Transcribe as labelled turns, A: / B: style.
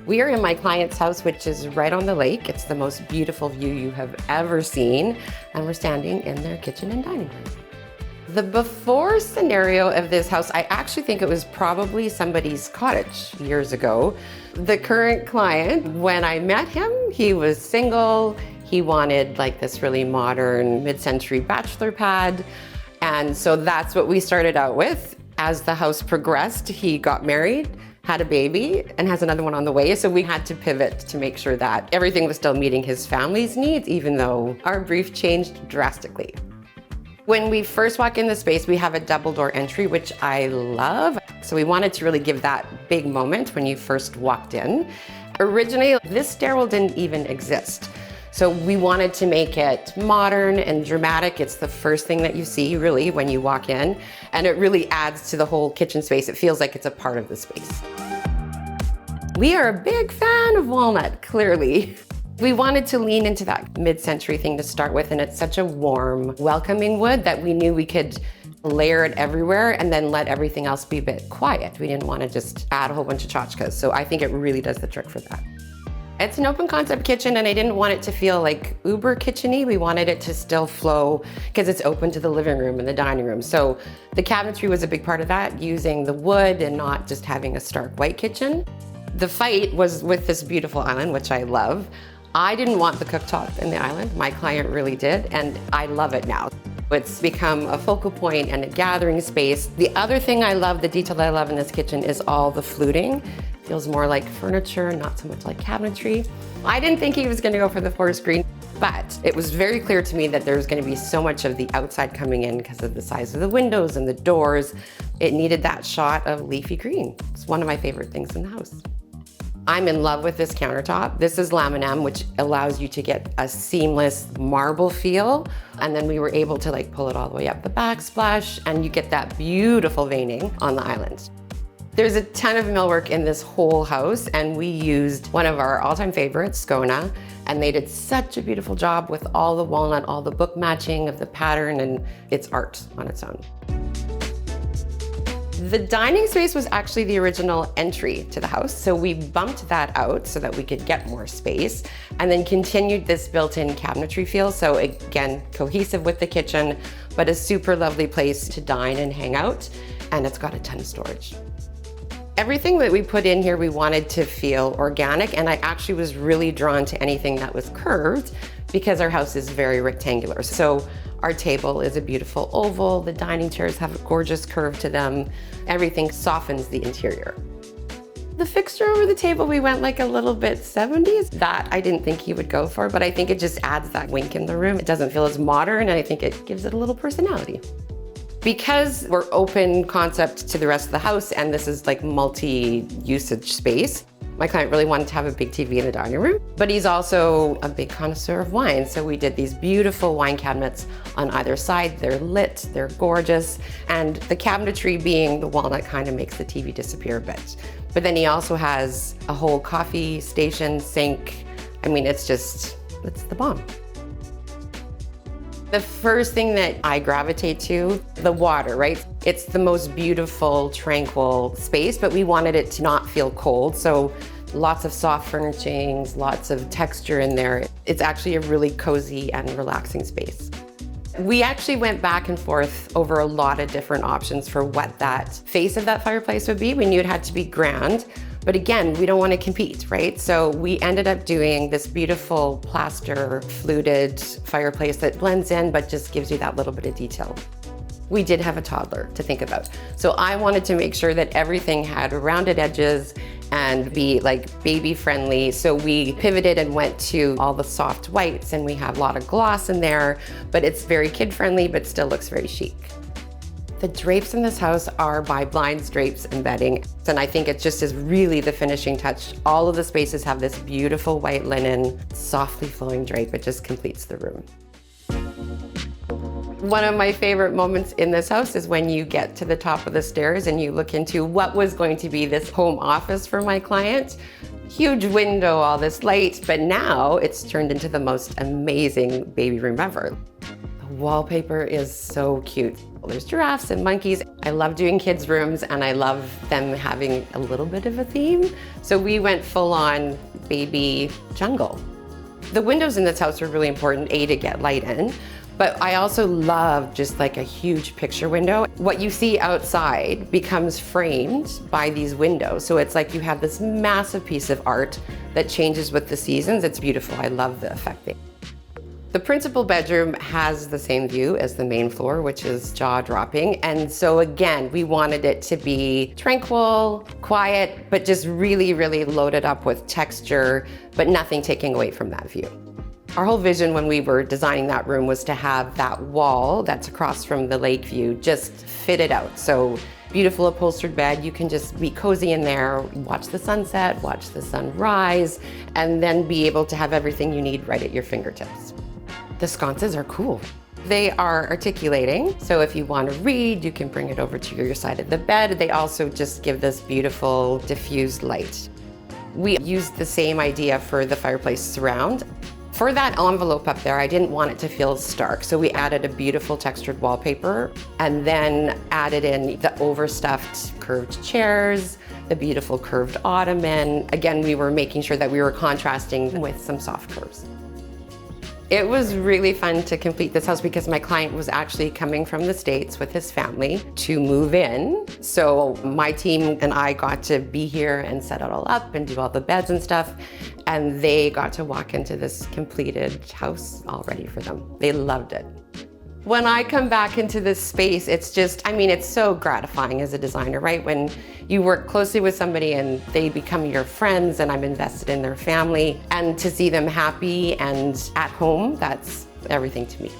A: We are in my client's house, which is right on the lake. It's the most beautiful view you have ever seen. And we're standing in their kitchen and dining room. The before scenario of this house, I actually think it was probably somebody's cottage years ago. The current client, when I met him, he was single. He wanted like this really modern mid-century bachelor pad. And so that's what we started out with. As the house progressed, he got married, had a baby, and has another one on the way. So we had to pivot to make sure that everything was still meeting his family's needs, even though our brief changed drastically. When we first walk in the space, we have a double door entry, which I love. So we wanted to really give that big moment when you first walked in. Originally, this stairwell didn't even exist. So we wanted to make it modern and dramatic. It's the first thing that you see really when you walk in, and it really adds to the whole kitchen space. It feels like it's a part of the space. We are a big fan of walnut, clearly. We wanted to lean into that mid-century thing to start with, and it's such a warm, welcoming wood that we knew we could layer it everywhere and then let everything else be a bit quiet. We didn't want to just add a whole bunch of tchotchkes, so I think it really does the trick for that. It's an open concept kitchen, and I didn't want it to feel like uber kitchen-y. We wanted it to still flow because it's open to the living room and the dining room. So the cabinetry was a big part of that, using the wood and not just having a stark white kitchen. The fight was with this beautiful island, which I love. I didn't want the cooktop in the island. My client really did, and I love it now. It's become a focal point and a gathering space. The other thing I love, the detail that I love in this kitchen is all the fluting. Feels more like furniture, not so much like cabinetry. I didn't think he was gonna go for the forest green, but it was very clear to me that there was gonna be so much of the outside coming in because of the size of the windows and the doors. It needed that shot of leafy green. It's one of my favorite things in the house. I'm in love with this countertop. This is laminate, which allows you to get a seamless marble feel. And then we were able to like pull it all the way up the backsplash, and you get that beautiful veining on the island. There's a ton of millwork in this whole house, and we used one of our all-time favorites, SKÖNA, and they did such a beautiful job with all the walnut, all the book matching of the pattern, and it's art on its own. The dining space was actually the original entry to the house, so we bumped that out so that we could get more space, and then continued this built-in cabinetry feel, so again, cohesive with the kitchen, but a super lovely place to dine and hang out, and it's got a ton of storage. Everything that we put in here, we wanted to feel organic, and I actually was really drawn to anything that was curved because our house is very rectangular. So our table is a beautiful oval, the dining chairs have a gorgeous curve to them. Everything softens the interior. The fixture over the table, we went like a little bit 70s. That I didn't think he would go for, but I think it just adds that wink in the room. It doesn't feel as modern, and I think it gives it a little personality. Because we're open concept to the rest of the house, and this is like multi-usage space, my client really wanted to have a big TV in the dining room, but he's also a big connoisseur of wine. So we did these beautiful wine cabinets on either side. They're lit, they're gorgeous, and the cabinetry being the walnut kind of makes the TV disappear a bit. But then he also has a whole coffee station, sink. I mean, it's the bomb. The first thing that I gravitate to, the water, right? It's the most beautiful, tranquil space, but we wanted it to not feel cold. So lots of soft furnishings, lots of texture in there. It's actually a really cozy and relaxing space. We actually went back and forth over a lot of different options for what that face of that fireplace would be. We knew it had to be grand, but again, we don't want to compete, right? So we ended up doing this beautiful plaster fluted fireplace that blends in, but just gives you that little bit of detail. We did have a toddler to think about. So I wanted to make sure that everything had rounded edges and be like baby friendly. So we pivoted and went to all the soft whites, and we have a lot of gloss in there, but it's very kid friendly, but still looks very chic. The drapes in this house are by Blinds, Drapes, and Bedding. And I think it just is really the finishing touch. All of the spaces have this beautiful white linen, softly flowing drape. It just completes the room. One of my favorite moments in this house is when you get to the top of the stairs and you look into what was going to be this home office for my client. Huge window, all this light, but now it's turned into the most amazing baby room ever. The wallpaper is so cute. There's giraffes and monkeys. I love doing kids' rooms and I love them having a little bit of a theme. So we went full on baby jungle. The windows in this house are really important, A, to get light in, but I also love just like a huge picture window. What you see outside becomes framed by these windows. So it's like you have this massive piece of art that changes with the seasons. It's beautiful. I love the effect there. The principal bedroom has the same view as the main floor, which is jaw-dropping. And so again, we wanted it to be tranquil, quiet, but just really, really loaded up with texture, but nothing taking away from that view. Our whole vision when we were designing that room was to have that wall that's across from the lake view just fitted out. So beautiful upholstered bed, you can just be cozy in there, watch the sunset, watch the sunrise, and then be able to have everything you need right at your fingertips. The sconces are cool. They are articulating, so if you want to read, you can bring it over to your side of the bed. They also just give this beautiful diffused light. We used the same idea for the fireplace surround. For that envelope up there, I didn't want it to feel stark, so we added a beautiful textured wallpaper and then added in the overstuffed curved chairs, the beautiful curved ottoman. Again, we were making sure that we were contrasting with some soft curves. It was really fun to complete this house because my client was actually coming from the States with his family to move in. So my team and I got to be here and set it all up and do all the beds and stuff. And they got to walk into this completed house all ready for them. They loved it. When I come back into this space, it's just, I mean, it's so gratifying as a designer, right? When you work closely with somebody and they become your friends and I'm invested in their family, and to see them happy and at home, that's everything to me.